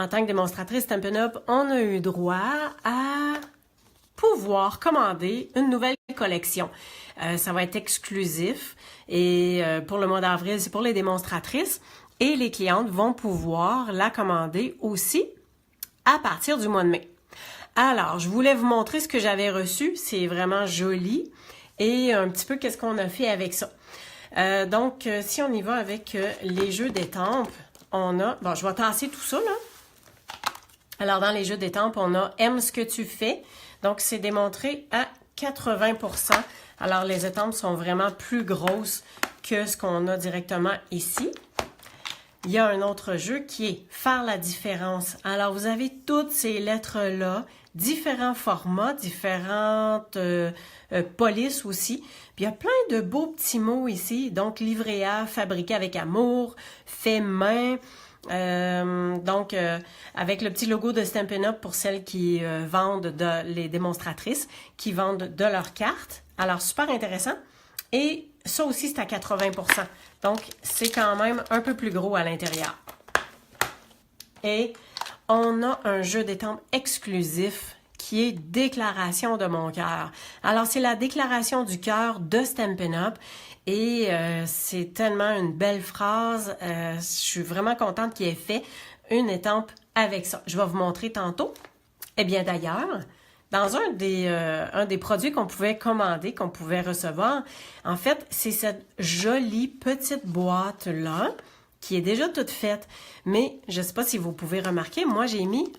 en tant que démonstratrice Stampin' Up, on a eu droit à pouvoir commander une nouvelle collection. Ça va être exclusif et pour le mois d'avril, c'est pour les démonstratrices et les clientes vont pouvoir la commander aussi à partir du mois de mai. Alors, je voulais vous montrer ce que j'avais reçu. C'est vraiment joli et un petit peu qu'est-ce qu'on a fait avec ça. Donc, si on y va avec les jeux d'étampes, on a... Bon, je vais tasser tout ça, là. Alors, dans les jeux d'étampes, on a « Aime ce que tu fais ». Donc, c'est démontré à 80%. Alors, les étampes sont vraiment plus grosses que ce qu'on a directement ici. Il y a un autre jeu qui est « Faire la différence ». Alors, vous avez toutes ces lettres-là, différents formats, différentes polices aussi. Puis, il y a plein de beaux petits mots ici. Donc, livret A, fabriqué avec amour, fait main. Avec le petit logo de Stampin' Up pour celles qui vendent, les démonstratrices, qui vendent de leurs cartes. Alors, super intéressant. Et ça aussi, c'est à 80%. Donc, c'est quand même un peu plus gros à l'intérieur. Et on a un jeu d'étampes exclusif qui est Déclaration de mon cœur. Alors, c'est la déclaration du cœur de Stampin' Up. Et c'est tellement une belle phrase. Je suis vraiment contente qu'il ait fait une étampe avec ça. Je vais vous montrer tantôt. Eh bien, d'ailleurs, dans un des produits qu'on pouvait commander, qu'on pouvait recevoir, en fait, c'est cette jolie petite boîte-là qui est déjà toute faite. Mais je ne sais pas si vous pouvez remarquer, moi, j'ai mis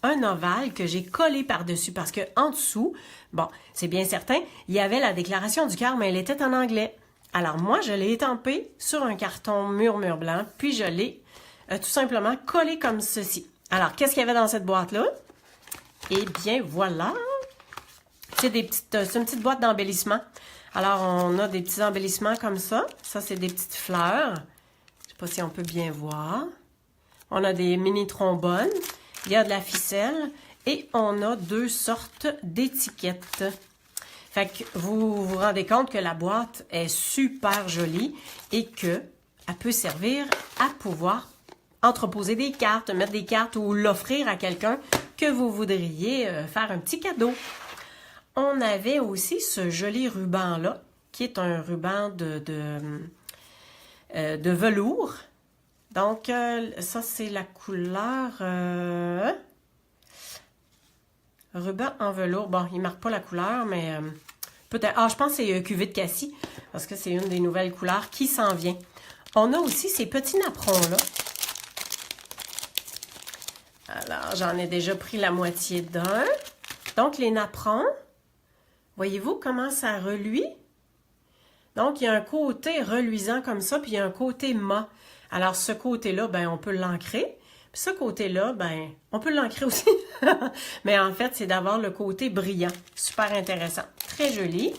un ovale que j'ai collé par-dessus parce que en dessous, bon, c'est bien certain, il y avait la déclaration du cœur, mais elle était en anglais. Alors moi, je l'ai étampé sur un carton mur blanc, puis je l'ai tout simplement collé comme ceci. Alors, qu'est-ce qu'il y avait dans cette boîte-là? Eh bien, voilà! C'est une petite boîte d'embellissement. Alors, on a des petits embellissements comme ça. Ça, c'est des petites fleurs. Je ne sais pas si on peut bien voir. On a des mini trombones. Il y a de la ficelle. Et on a 2 sortes d'étiquettes. Fait que vous vous rendez compte que la boîte est super jolie et qu'elle peut servir à pouvoir entreposer des cartes, mettre des cartes ou l'offrir à quelqu'un que vous voudriez faire un petit cadeau. On avait aussi ce joli ruban-là, qui est un ruban de velours. Donc, ça, c'est la couleur... ruban en velours. Bon, il ne marque pas la couleur, mais peut-être... Ah, je pense que c'est cuvée de cassis, parce que c'est une des nouvelles couleurs qui s'en vient. On a aussi ces petits napperons-là. Alors, j'en ai déjà pris la moitié d'un. Donc, les napperons, voyez-vous comment ça reluit? Donc, il y a un côté reluisant comme ça, puis il y a un côté mat. Alors, ce côté-là, ben, on peut l'ancrer. Puis ce côté-là, ben, on peut l'ancrer aussi. Mais en fait, c'est d'avoir le côté brillant. Super intéressant. Très joli.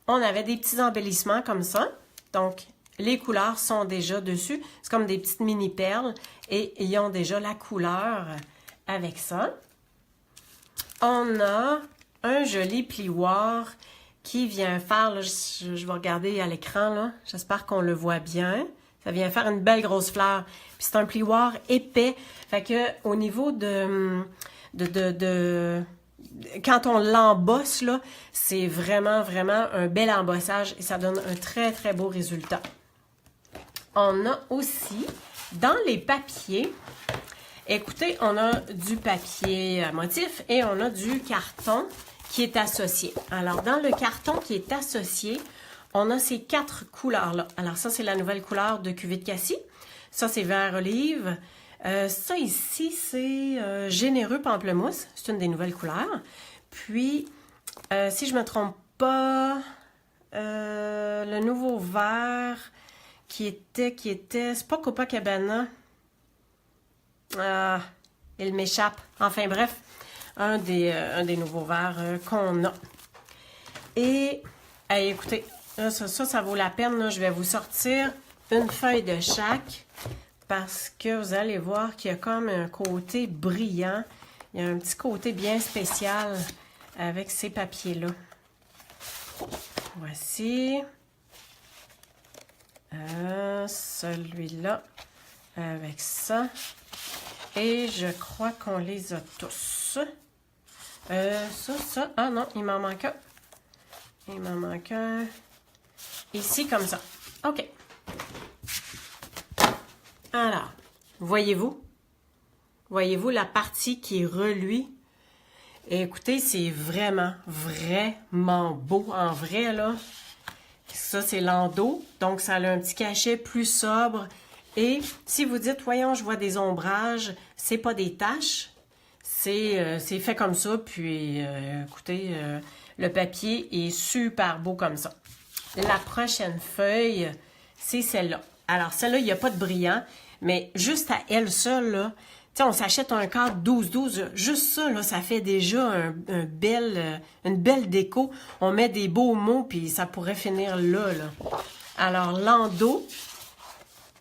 On avait des petits embellissements comme ça. Donc, les couleurs sont déjà dessus. C'est comme des petites mini-perles. Et ils ont déjà la couleur avec ça. On a un joli plioir qui vient faire, là, je vais regarder à l'écran, là. J'espère qu'on le voit bien. Ça vient faire une belle grosse fleur. Puis c'est un plioir épais. Fait que au niveau quand on l'embosse, là, c'est vraiment, vraiment un bel embossage et ça donne un très, très beau résultat. On a aussi, dans les papiers, écoutez, on a du papier à motif et on a du carton qui est associé. Alors, dans le carton qui est associé, on a ces 4 couleurs-là. Alors, ça, c'est la nouvelle couleur de cuvée de cassis. Ça, c'est vert olive. Ça, ici, c'est généreux pamplemousse. C'est une des nouvelles couleurs. Puis, si je ne me trompe pas, le nouveau vert qui était, c'est pas Copacabana. Il m'échappe. Enfin, bref, un des nouveaux verts qu'on a. Et, écoutez, ça vaut la peine. Là. Je vais vous sortir une feuille de chaque parce que vous allez voir qu'il y a comme un côté brillant. Il y a un petit côté bien spécial avec ces papiers-là. Voici. Celui-là avec ça. Et je crois qu'on les a tous. Ça. Ah non, il m'en manque un. Il m'en manque un. Ici, comme ça. OK. Alors, voyez-vous? Voyez-vous la partie qui reluit? Et écoutez, c'est vraiment, vraiment beau. En vrai, là, ça, c'est l'endos. Donc, ça a un petit cachet plus sobre. Et si vous dites, voyons, je vois des ombrages, c'est pas des taches. C'est fait comme ça. Puis, écoutez, le papier est super beau comme ça. La prochaine feuille, c'est celle-là. Alors, celle-là, il n'y a pas de brillant, mais juste à elle seule, là, tu sais, on s'achète un cadre 12-12, juste ça, là, ça fait déjà une belle déco. On met des beaux mots, puis ça pourrait finir là, là. Alors, l'endos,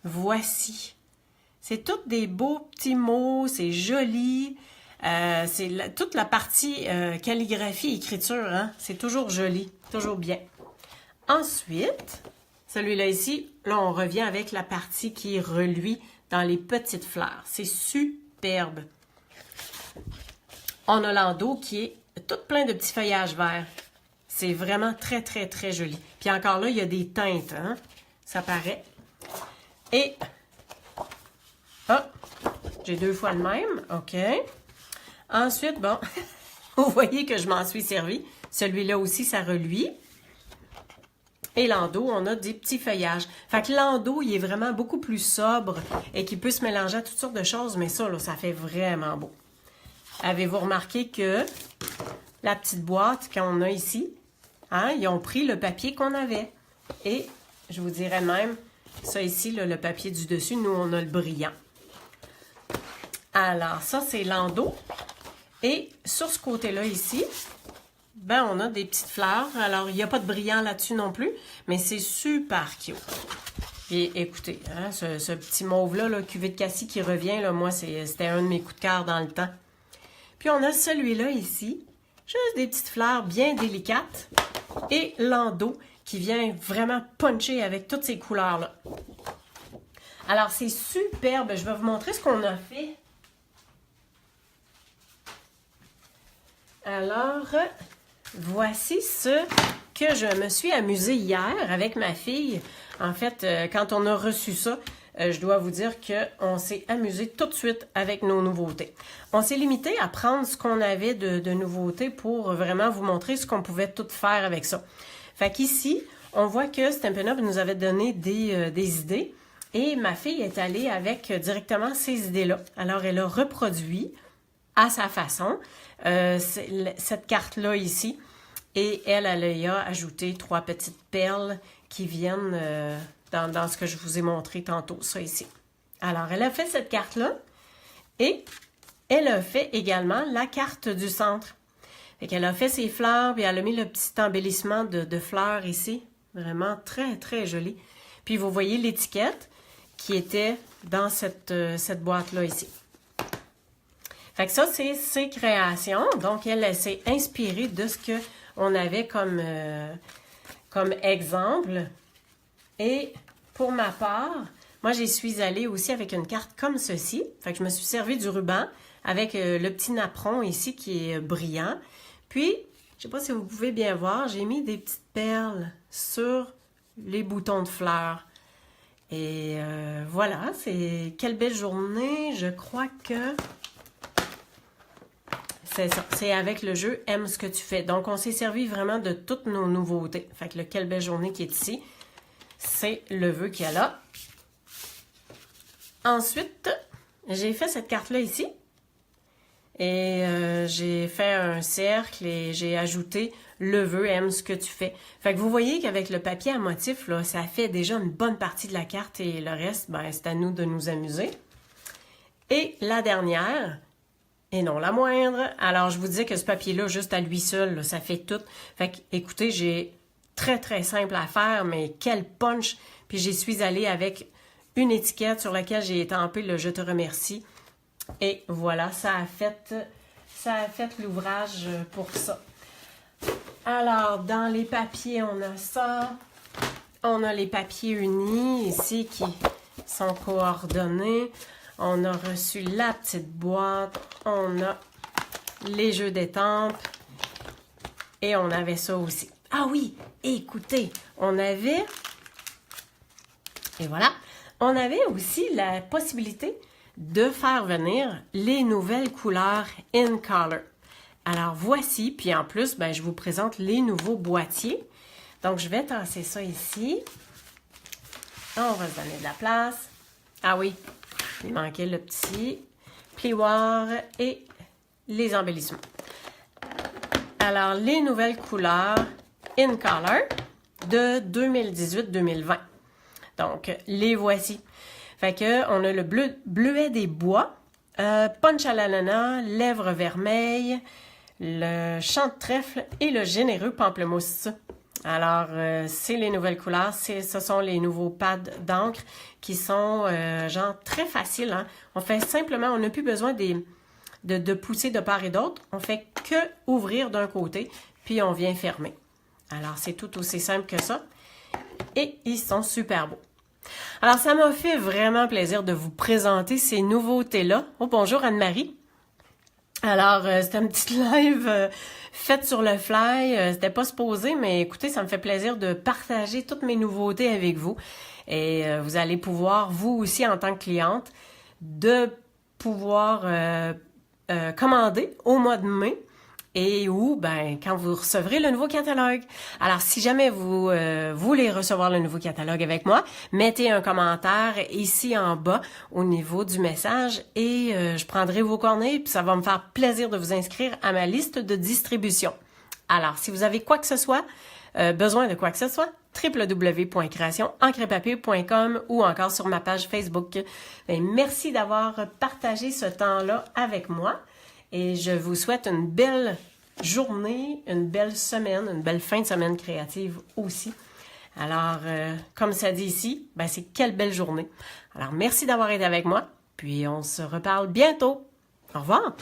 voici. C'est tous des beaux petits mots, c'est joli. C'est toute la partie calligraphie, écriture, hein? C'est toujours joli, toujours bien. Ensuite, celui-là ici, là, on revient avec la partie qui reluit dans les petites fleurs. C'est superbe. On a l'endos qui est tout plein de petits feuillages verts. C'est vraiment très, très, très joli. Puis encore là, il y a des teintes, hein? Ça paraît. Et, ah, j'ai 2 fois le même. OK. Ensuite, bon, vous voyez que je m'en suis servi. Celui-là aussi, ça reluit. Et l'endos, on a des petits feuillages. Fait que l'endos, il est vraiment beaucoup plus sobre et qui peut se mélanger à toutes sortes de choses, mais ça, là, ça fait vraiment beau. Avez-vous remarqué que la petite boîte qu'on a ici, hein, ils ont pris le papier qu'on avait. Et je vous dirais même, ça ici, là, le papier du dessus, nous, on a le brillant. Alors, ça, c'est l'endos. Et sur ce côté-là ici, ben, on a des petites fleurs. Alors, il n'y a pas de brillant là-dessus non plus, mais c'est super cute. Et écoutez, hein, ce petit mauve-là, là, cuvée de cassis qui revient, là, moi, c'était un de mes coups de cœur dans le temps. Puis, on a celui-là ici, juste des petites fleurs bien délicates. Et l'endos qui vient vraiment puncher avec toutes ces couleurs-là. Alors, c'est superbe. Je vais vous montrer ce qu'on a fait. Alors, voici ce que je me suis amusée hier avec ma fille. En fait, quand on a reçu ça, je dois vous dire qu'on s'est amusé tout de suite avec nos nouveautés. On s'est limité à prendre ce qu'on avait de nouveautés pour vraiment vous montrer ce qu'on pouvait tout faire avec ça. Fait qu'ici, on voit que Stampin' Up! Nous avait donné des idées et ma fille est allée avec directement ces idées-là. Alors, elle a reproduit à sa façon cette carte-là ici. Et elle y a ajouté 3 petites perles qui viennent dans ce que je vous ai montré tantôt, ça ici. Alors, elle a fait cette carte-là et elle a fait également la carte du centre. Fait qu'elle a fait ses fleurs, puis elle a mis le petit embellissement de fleurs ici. Vraiment très, très joli. Puis, vous voyez l'étiquette qui était dans cette boîte-là ici. Fait que ça, c'est ses créations. Donc, elle s'est inspirée de ce qu'on avait comme exemple. Et pour ma part, moi, j'y suis allée aussi avec une carte comme ceci. Fait que je me suis servi du ruban avec le petit napperon ici qui est brillant. Puis, je sais pas si vous pouvez bien voir, j'ai mis des petites perles sur les boutons de fleurs. Et voilà, quelle belle journée. Je crois que c'est ça. C'est avec le jeu « Aime ce que tu fais ». Donc, on s'est servi vraiment de toutes nos nouveautés. Fait que le « Quelle belle journée » qui est ici, c'est le vœu qu'il y a là. Ensuite, j'ai fait cette carte-là ici. Et j'ai fait un cercle et j'ai ajouté le vœu « Aime ce que tu fais ». Fait que vous voyez qu'avec le papier à motif, là, ça fait déjà une bonne partie de la carte et le reste, ben, c'est à nous de nous amuser. Et la dernière, et non la moindre, alors je vous dis que ce papier-là, juste à lui seul, là, ça fait tout. Fait que, écoutez, j'ai très très simple à faire, mais quel punch! Puis j'y suis allée avec une étiquette sur laquelle j'ai étampé le « Je te remercie ». Et voilà, ça a fait l'ouvrage pour ça. Alors, dans les papiers, on a ça. On a les papiers unis ici qui sont coordonnés. On a reçu la petite boîte. On a les jeux d'étampes. Et on avait ça aussi. Ah oui, écoutez, on avait... Et voilà, on avait aussi la possibilité de faire venir les nouvelles couleurs in color. Alors voici, puis en plus, ben, je vous présente les nouveaux boîtiers. Donc je vais tasser ça ici. On va se donner de la place. Ah oui, il manquait le petit plioir et les embellissements. Alors les nouvelles couleurs in color de 2018-2020. Donc les voici. Fait que on a le bleuet des bois, punch à l'ananas, lèvres vermeilles, le champ de trèfle et le généreux pamplemousse. Alors, c'est les nouvelles couleurs, ce sont les nouveaux pads d'encre qui sont genre très faciles. Hein? On fait simplement, on n'a plus besoin de pousser de part et d'autre. On fait que ouvrir d'un côté, puis on vient fermer. Alors, c'est tout aussi simple que ça. Et ils sont super beaux. Alors, ça m'a fait vraiment plaisir de vous présenter ces nouveautés-là. Oh, bonjour Anne-Marie. Alors, c'était un petit live fait sur le fly. C'était pas supposé, mais écoutez, ça me fait plaisir de partager toutes mes nouveautés avec vous. Et vous allez pouvoir, vous aussi en tant que cliente, de pouvoir commander au mois de mai. Et ou, ben, quand vous recevrez le nouveau catalogue. Alors, si jamais vous voulez recevoir le nouveau catalogue avec moi, mettez un commentaire ici en bas au niveau du message et je prendrai vos coordonnées puis ça va me faire plaisir de vous inscrire à ma liste de distribution. Alors, si vous avez quoi que ce soit, besoin de quoi que ce soit, www.creationencrepapier.com ou encore sur ma page Facebook. Et merci d'avoir partagé ce temps-là avec moi. Et je vous souhaite une belle journée, une belle semaine, une belle fin de semaine créative aussi. Alors, comme ça dit ici, ben c'est quelle belle journée. Alors, merci d'avoir été avec moi. Puis, on se reparle bientôt. Au revoir.